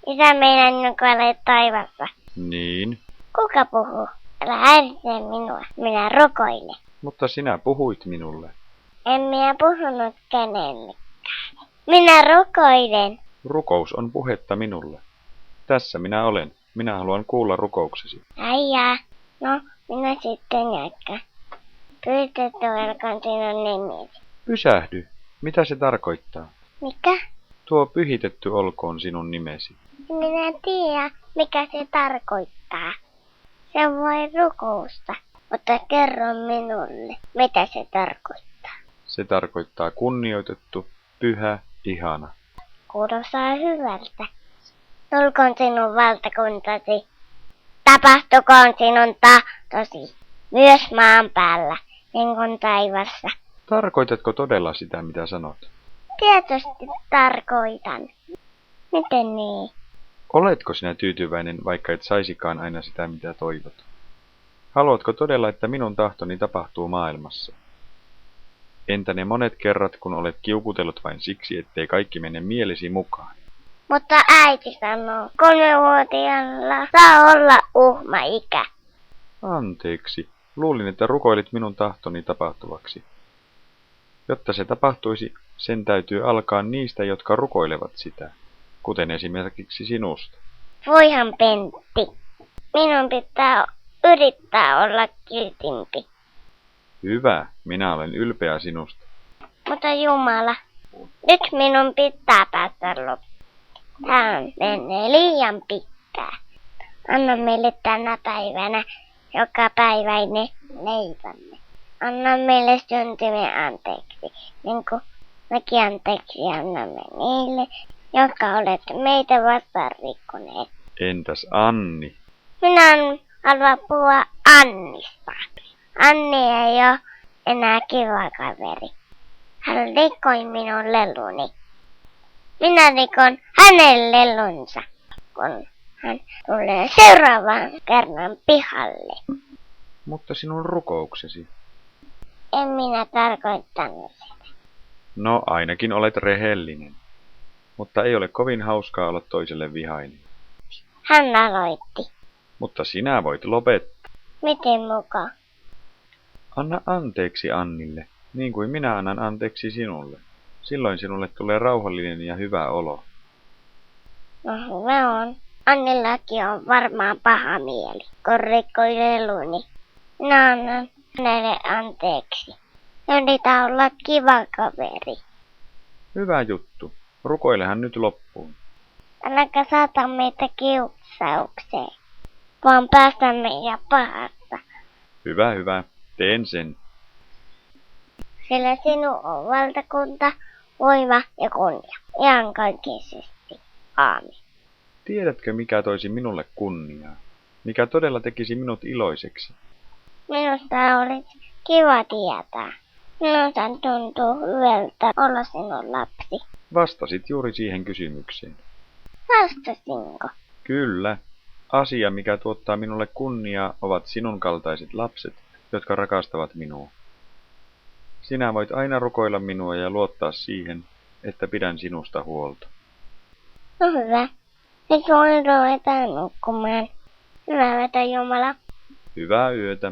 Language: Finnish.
Isä meidän, joka olet taivassa. Niin, Kuka puhuu? Älä häiritse minua. Minä rukoilen. mutta sinä puhuit minulle. En minä puhunut kenellekään. Minä rukoilen. Rukous on puhetta minulle. Tässä minä olen. Minä haluan kuulla rukouksesi. Äijää. No, minä sitten jatkan. Pyhitetty olkoon sinun nimesi. Pysähdy. Mitä se tarkoittaa? Mikä? Tuo pyhitetty olkoon sinun nimesi. Minä tiedä, mikä se tarkoittaa. Se voi rukousta, mutta kerro minulle, mitä se tarkoittaa. Se tarkoittaa kunnioitettu, pyhä, ihana. Kuulostaa hyvältä. Tulkoon sinun valtakuntasi. Tapahtukoon sinun tahtosi, myös maan päällä, niin kuin taivassa. Tarkoitatko todella sitä, mitä sanot? Tietysti tarkoitan. Miten niin? Oletko sinä tyytyväinen, vaikka et saisikaan aina sitä, mitä toivot? Haluatko todella, että minun tahtoni tapahtuu maailmassa? Entä ne monet kerrat, kun olet kiukutellut vain siksi, ettei kaikki mene mielesi mukaan? Mutta äiti sanoo, 3-vuotiaalla saa olla uhma-ikä. Anteeksi, luulin, että rukoilit minun tahtoni tapahtuvaksi. Jotta se tapahtuisi, sen täytyy alkaa niistä, jotka rukoilevat sitä, kuten esimerkiksi sinusta. Voihan Pentti, minun pitää yrittää olla kiltimpi. Hyvä, minä olen ylpeä sinusta. Mutta Jumala, nyt minun pitää päästä loppuun. Tämä menee liian pitkään. Anna meille tänä päivänä joka päiväinen leipämme. Anna meille syntimme anteeksi, niin kuin mekin anteeksi annamme niille, jotka olette meitä vastaan rikkoneet. Entäs Anni? Minä haluan puhua Annista. Anni ei ole enää kiva kaveri. Hän rikkoi minun leluni. Minä rikon hänen lelunsa, kun hän tulee seuraavan kerran pihalle. Mutta sinun rukouksesi. En minä tarkoittanut sitä. No, ainakin olet rehellinen. Mutta ei ole kovin hauskaa olla toiselle vihainen. Hän aloitti. Mutta sinä voit lopettaa. Miten muka? Anna anteeksi Annille, niin kuin minä annan anteeksi sinulle. Silloin sinulle tulee rauhallinen ja hyvä olo. No hyvä on. Annillakin on varmaan paha mieli, kun rikkoi leluni. Minä annan hänelle anteeksi. Yritä olla kiva kaveri. Hyvä juttu. Rukoilehan nyt loppuun. Äläkä saata meitä kiusaukseen, vaan päästä meidän pahasta. Hyvä, hyvä. Teen sen. Sillä sinun on valtakunta, voima ja kunnia. Iankaikkisesti. Aamen. Tiedätkö, mikä toisi minulle kunniaa? Mikä todella tekisi minut iloiseksi? Minusta olisi kiva tietää. Minusta tuntuu hyvältä olla sinun lapsi. Vastasit juuri siihen kysymykseen. Vastasinko? Kyllä. Asia, mikä tuottaa minulle kunniaa, ovat sinun kaltaiset lapset, jotka rakastavat minua. Sinä voit aina rukoilla minua ja luottaa siihen, että pidän sinusta huolta. No hyvä. Nyt voin ruveta nukkumaan. Hyvää yötä, Jumala. Hyvää yötä.